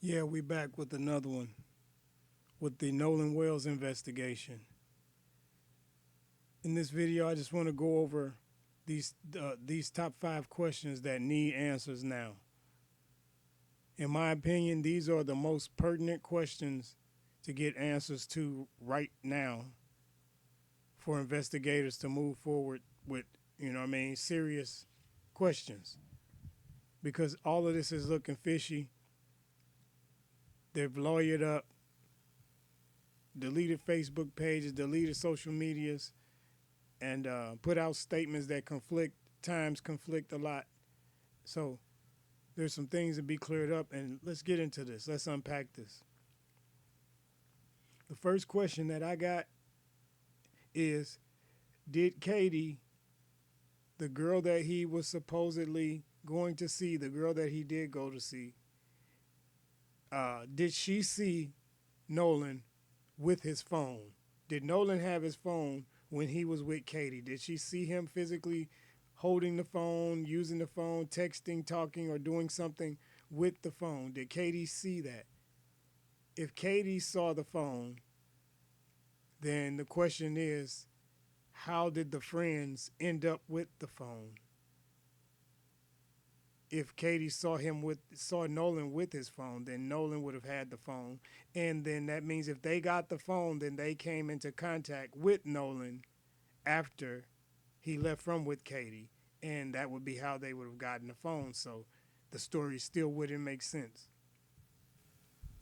Yeah, we back with another one with the Nolan Wells investigation. In this video, I just want to go over these top 5 questions that need answers now. In my opinion, these are the most pertinent questions to get answers to right now for investigators to move forward with, serious questions. Because all of this is looking fishy. They've lawyered up, deleted Facebook pages, deleted social medias, and put out statements that conflict a lot. So there's some things to be cleared up, and let's get into this. Let's unpack this. The first question that I got is, did Katy, the girl that he was supposedly going to see, the girl that he did go to see, did she see Nolan with his phone? Did Nolan have his phone when he was with Katy? Did she see him physically holding the phone, using the phone, texting, talking, or doing something with the phone? Did Katy see that? If Katy saw the phone, then the question is, how did the friends end up with the phone? If Katy saw Nolan with his phone, then Nolan would have had the phone. And then that means if they got the phone, then they came into contact with Nolan after he left from with Katy. And that would be how they would have gotten the phone. So the story still wouldn't make sense.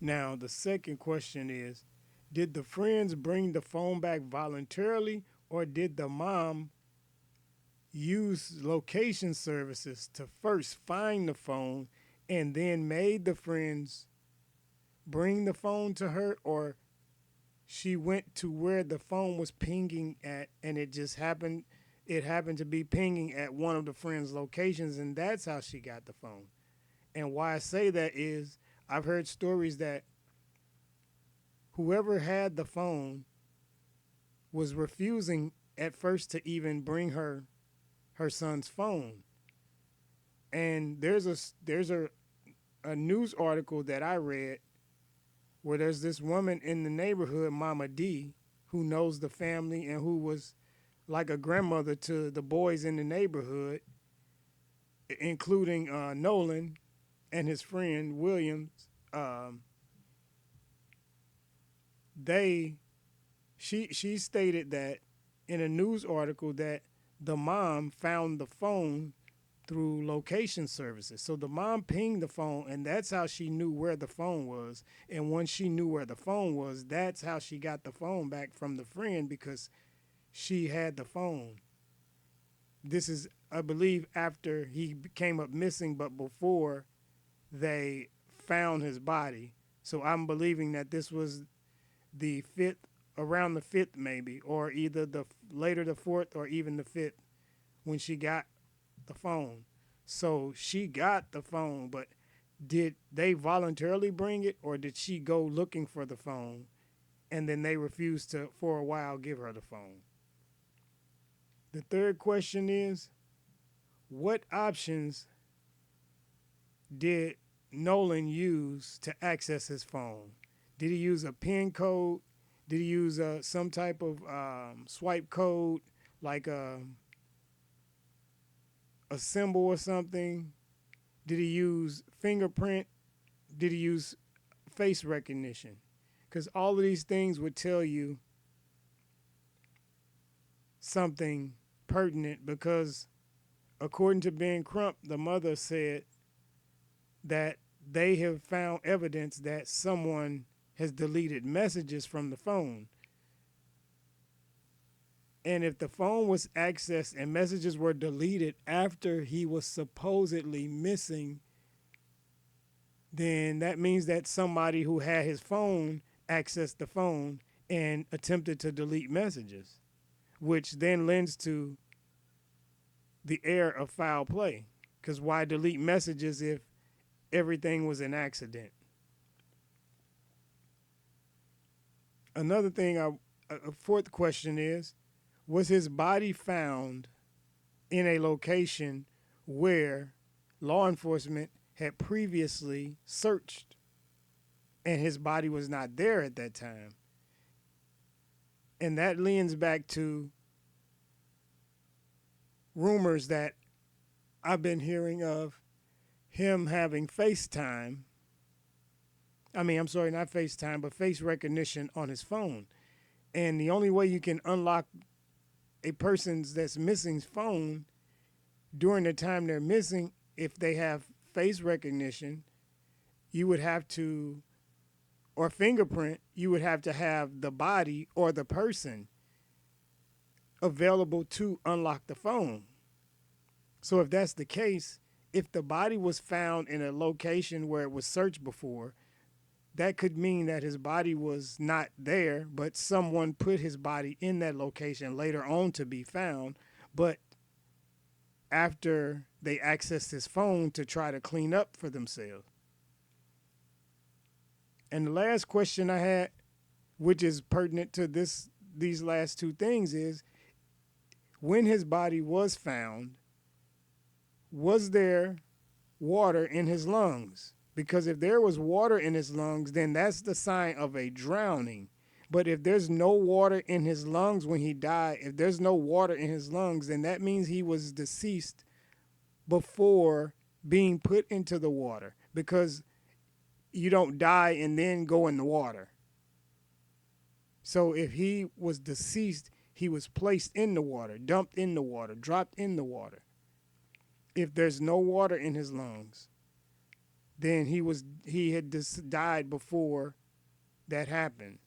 Now, the second question is, did the friends bring the phone back voluntarily, or did the mom use location services to first find the phone and then made the friends bring the phone to her, or she went to where the phone was pinging at and it happened to be pinging at one of the friends' locations, and that's how she got the phone. And why I say that is I've heard stories that whoever had the phone was refusing at first to even bring her son's phone. And there's a news article that I read where there's this woman in the neighborhood, Mama D, who knows the family and who was like a grandmother to the boys in the neighborhood, including Nolan and his friend Williams. She stated that in a news article that the mom found the phone through location services. So the mom pinged the phone, and that's how she knew where the phone was. And once she knew where the phone was, that's how she got the phone back from the friend, because she had the phone. This is, I believe, after he came up missing, but before they found his body. So I'm believing that this was the fifth, around the fifth maybe, or either later the fourth or even the fifth when she got the phone. So she got the phone, but did they voluntarily bring it, or did she go looking for the phone and then they refused to, for a while, give her the phone? The third question is, what options did Nolan use to access his phone? Did he use a PIN code? Did he use some type of swipe code, like a symbol or something? Did he use fingerprint? Did he use face recognition? Because all of these things would tell you something pertinent, because according to Ben Crump, the mother said that they have found evidence that someone has deleted messages from the phone. And if the phone was accessed and messages were deleted after he was supposedly missing, then that means that somebody who had his phone accessed the phone and attempted to delete messages, which then lends to the air of foul play. Because why delete messages if everything was an accident? Another thing, a fourth question is, was his body found in a location where law enforcement had previously searched and his body was not there at that time. And that leans back to rumors that I've been hearing of him having FaceTime. I mean, I'm sorry, not FaceTime, but face recognition on his phone. And the only way you can unlock a person's that's missing's phone during the time they're missing, if they have face recognition, you would have to, or fingerprint, you would have to have the body or the person available to unlock the phone. So if that's the case, if the body was found in a location where it was searched before, that could mean that his body was not there, but someone put his body in that location later on to be found. But after they accessed his phone to try to clean up for themselves. And the last question I had, which is pertinent to these last two things, is when his body was found, was there water in his lungs? Because if there was water in his lungs, then that's the sign of a drowning. But if there's no water in his lungs when he died, if there's no water in his lungs, then that means he was deceased before being put into the water, because you don't die and then go in the water. So if he was deceased, he was placed in the water, dumped in the water, dropped in the water. If there's no water in his lungs, then he had died before that happened,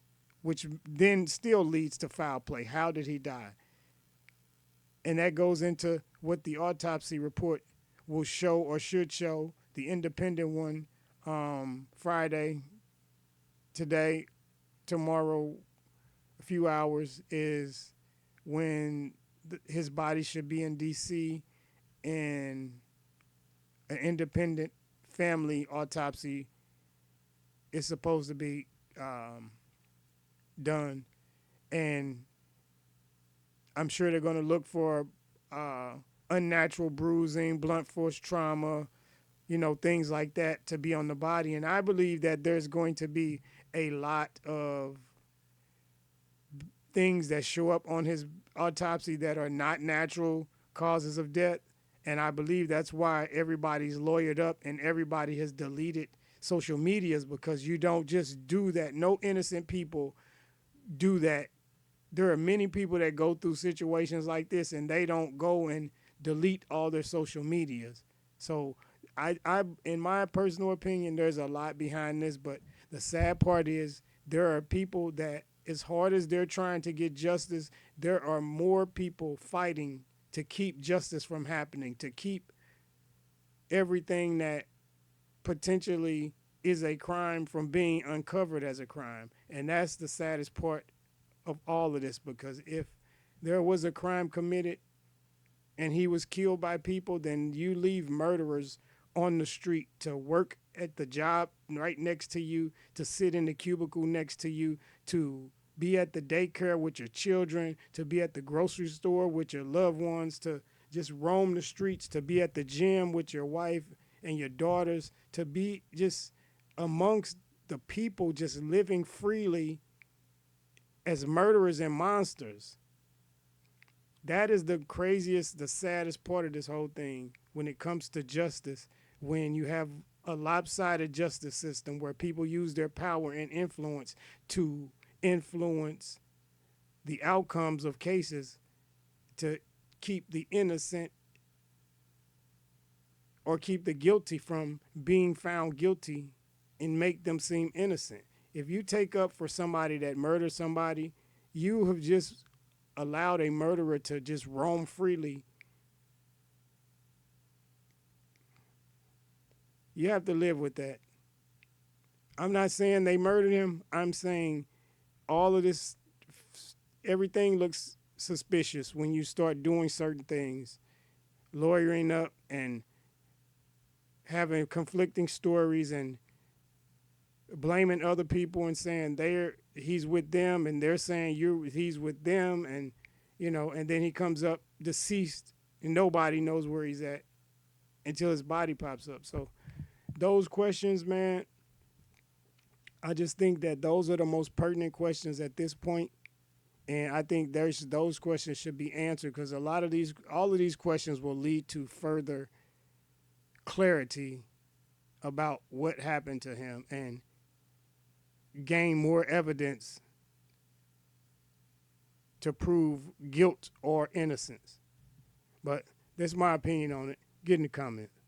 which then still leads to foul play. How did he die? And that goes into what the autopsy report will show, or should show, the independent one, Friday, today, tomorrow, a few hours, is when his body should be in D.C. and an independent family autopsy is supposed to be done. And I'm sure they're going to look for unnatural bruising, blunt force trauma, things like that to be on the body. And I believe that there's going to be a lot of things that show up on his autopsy that are not natural causes of death. And I believe that's why everybody's lawyered up and everybody has deleted social medias, because you don't just do that. No innocent people do that. There are many people that go through situations like this and they don't go and delete all their social medias. So I in my personal opinion, there's a lot behind this, but the sad part is there are people that, as hard as they're trying to get justice, there are more people fighting to keep justice from happening, to keep everything that potentially is a crime from being uncovered as a crime. And that's the saddest part of all of this, because if there was a crime committed and he was killed by people, then you leave murderers on the street to work at the job right next to you, to sit in the cubicle next to you, to be at the daycare with your children, to be at the grocery store with your loved ones, to just roam the streets, to be at the gym with your wife and your daughters, to be just amongst the people, just living freely as murderers and monsters. That is the craziest, the saddest part of this whole thing when it comes to justice, when you have a lopsided justice system where people use their power and influence to influence the outcomes of cases to keep the innocent or keep the guilty from being found guilty and make them seem innocent. If you take up for somebody that murdered somebody, you have just allowed a murderer to just roam freely. You have to live with that. I'm not saying they murdered him. I'm saying all of this, everything looks suspicious when you start doing certain things, lawyering up and having conflicting stories and blaming other people and saying he's with them and they're saying he's with them, and and then he comes up deceased and nobody knows where he's at until his body pops up. So those questions, man, I just think that those are the most pertinent questions at this point, and I think those questions should be answered because all of these questions will lead to further clarity about what happened to him and gain more evidence to prove guilt or innocence. But that's my opinion on it. Get in the comments.